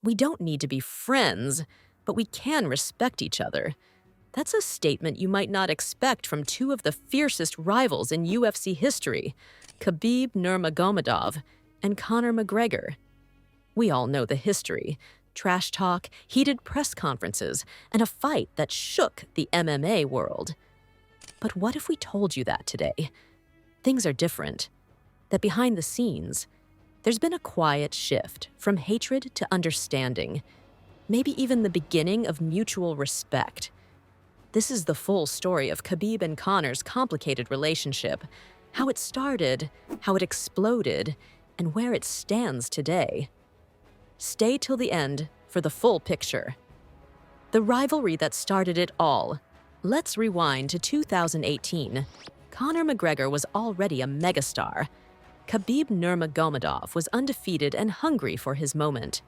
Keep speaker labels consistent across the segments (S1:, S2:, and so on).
S1: We don't need to be friends, but we can respect each other. That's a statement you might not expect from two of the fiercest rivals in UFC history, Khabib Nurmagomedov and Conor McGregor. We all know the history: trash talk, heated press conferences, and a fight that shook the MMA world. But what if we told you that today? Things are different. That behind the scenes, there's been a quiet shift from hatred to understanding, maybe even the beginning of mutual respect. This is the full story of Khabib and Conor's complicated relationship, how it started, how it exploded, and where it stands today. Stay till the end for the full picture. The rivalry that started it all. Let's rewind to 2018. Conor McGregor was already a megastar. Khabib Nurmagomedov was undefeated and hungry for his moment.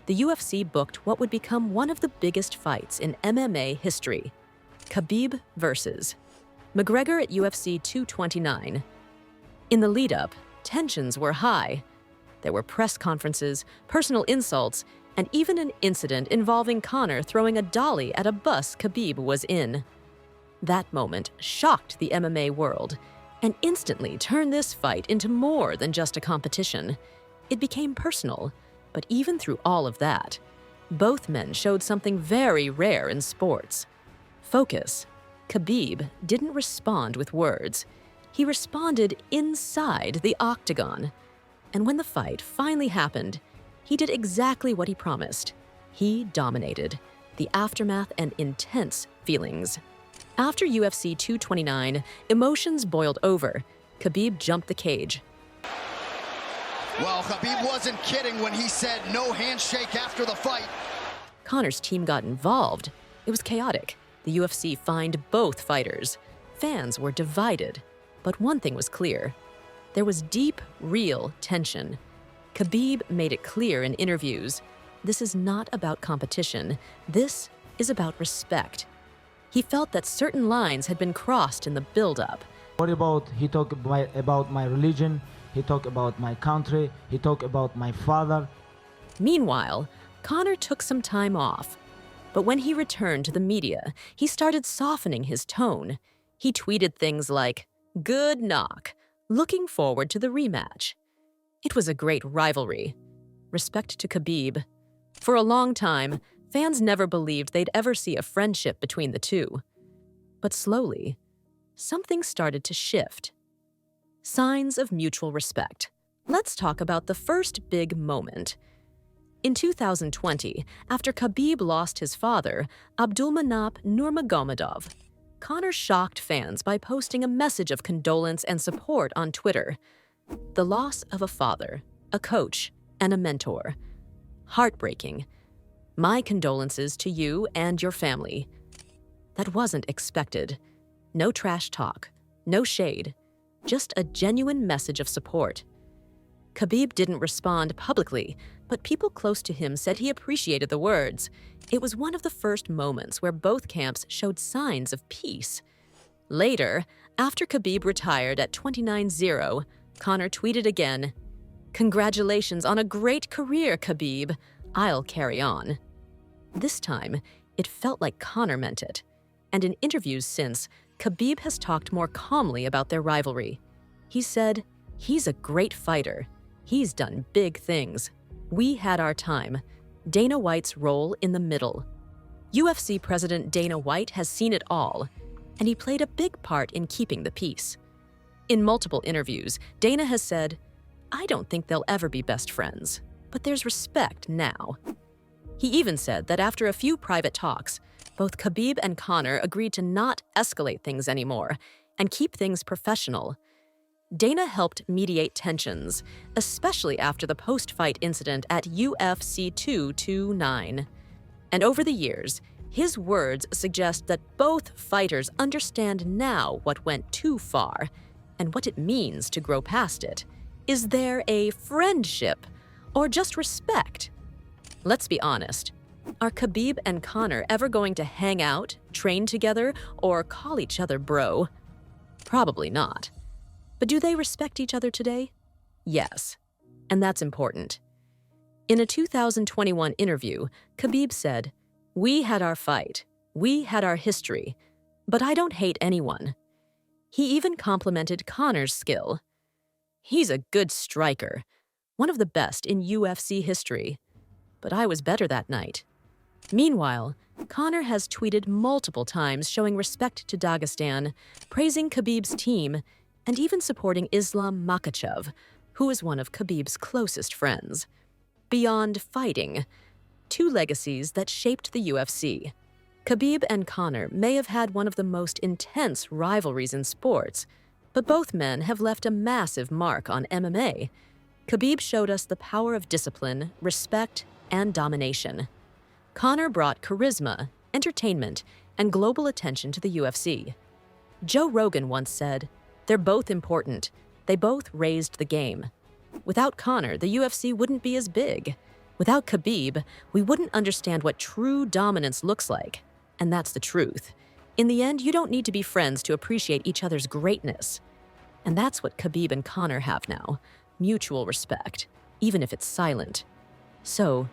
S1: The UFC booked what would become one of the biggest fights in MMA history: Khabib versus McGregor at UFC 229. In the lead-up, tensions were high. There were press conferences, personal insults, and even an incident involving Conor throwing a dolly at a bus Khabib was in. That moment shocked the MMA world and instantly turned this fight into more than just a competition. It became personal, but even through all of that, both men showed something very rare in sports: focus. Khabib didn't respond with words. He responded inside the octagon. And when the fight finally happened, he did exactly what he promised. He dominated the aftermath and intense feelings. After UFC 229, emotions boiled over. Khabib jumped the cage.
S2: Well, Khabib wasn't kidding when he said no handshake after the fight.
S1: Conor's team got involved. It was chaotic. The UFC fined both fighters. Fans were divided. But one thing was clear: there was deep, real tension. Khabib made it clear in interviews: this is not about competition. This is about respect. He felt that certain lines had been crossed in the buildup.
S3: What about he talked about my religion, he talked about my country, he talked about my father.
S1: Meanwhile, Conor took some time off. But when he returned to the media, he started softening his tone. He tweeted things like, "Good knock. Looking forward to the rematch." It was a great rivalry. Respect to Khabib. For a long time, fans never believed they'd ever see a friendship between the two. But slowly, something started to shift. Signs of mutual respect. Let's talk about the first big moment. In 2020, after Khabib lost his father, Abdulmanap Nurmagomedov, Conor shocked fans by posting a message of condolence and support on Twitter. The loss of a father, a coach, and a mentor. Heartbreaking. My condolences to you and your family. That wasn't expected. No trash talk, no shade, just a genuine message of support. Khabib didn't respond publicly, but people close to him said he appreciated the words. It was one of the first moments where both camps showed signs of peace. Later, after Khabib retired at 29-0, Conor tweeted again, "Congratulations on a great career, Khabib. I'll carry on." This time, it felt like Conor meant it. And in interviews since, Khabib has talked more calmly about their rivalry. He said, "He's a great fighter. He's done big things. We had our time." Dana White's role in the middle. UFC President Dana White has seen it all, and he played a big part in keeping the peace. In multiple interviews, Dana has said, "I don't think they'll ever be best friends, but there's respect now." He even said that after a few private talks, both Khabib and Conor agreed to not escalate things anymore and keep things professional. Dana helped mediate tensions, especially after the post-fight incident at UFC 229. And over the years, his words suggest that both fighters understand now what went too far and what it means to grow past it. Is there a friendship or just respect? Let's be honest. Are Khabib and Conor ever going to hang out, train together, or call each other bro? Probably not. But do they respect each other today? Yes. And that's important. In a 2021 interview, Khabib said, "We had our fight. We had our history. But I don't hate anyone." He even complimented Conor's skill. "He's a good striker, one of the best in UFC history. But I was better that night." Meanwhile, Conor has tweeted multiple times showing respect to Dagestan, praising Khabib's team, and even supporting Islam Makhachev, who is one of Khabib's closest friends. Beyond fighting, two legacies that shaped the UFC. Khabib and Conor may have had one of the most intense rivalries in sports, but both men have left a massive mark on MMA. Khabib showed us the power of discipline, respect, and domination. Conor brought charisma, entertainment, and global attention to the UFC. Joe Rogan once said, "They're both important. They both raised the game." Without Conor, the UFC wouldn't be as big. Without Khabib, we wouldn't understand what true dominance looks like. And that's the truth. In the end, you don't need to be friends to appreciate each other's greatness. And that's what Khabib and Conor have now. Mutual respect, even if it's silent. So,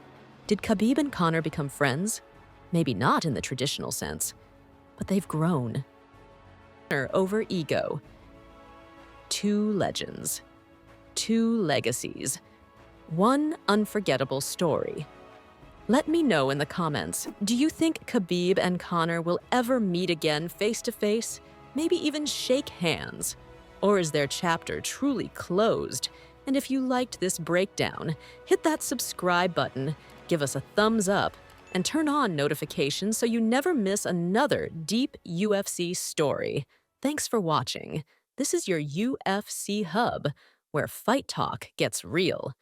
S1: did Khabib and Conor become friends? Maybe not in the traditional sense, but they've grown. Conor over ego. Two legends. Two legacies. One unforgettable story. Let me know in the comments, do you think Khabib and Conor will ever meet again face to face? Maybe even shake hands? Or is their chapter truly closed? And if you liked this breakdown, hit that subscribe button, give us a thumbs up, and turn on notifications so you never miss another deep UFC story. Thanks for watching. This is your UFC hub, where fight talk gets real.